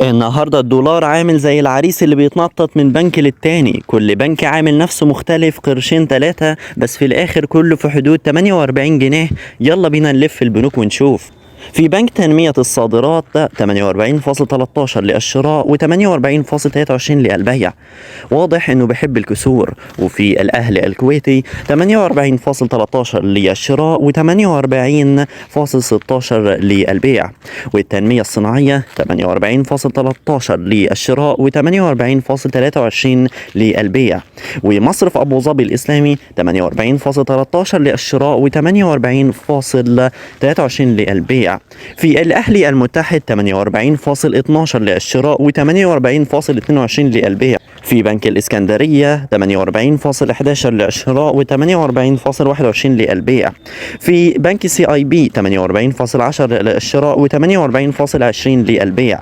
النهاردة الدولار عامل زي العريس اللي بيتنطط من بنك للتاني، كل بنك عامل نفسه مختلف قرشين تلاتة، بس في الآخر كله في حدود 48 جنيه. يلا بينا نلف البنوك ونشوف. في بنك تنمية الصادرات 48.13 للشراء و48.23 للبيع، واضح انه بيحب الكسور. وفي الاهلي الكويتي 48.13 للشراء و48.16 للبيع. والتنمية الصناعية 48.13 للشراء و48.23 للبيع. ومصرف ابو ظبي الاسلامي 48.13 للشراء و48.23 للبيع. في الأهلي المتحد 48.12 للشراء و48.22 للبيع. في بنك الإسكندرية 48.11 للشراء و48.21 للبيع. في بنك CIB 48.10 للشراء و48.20 للبيع.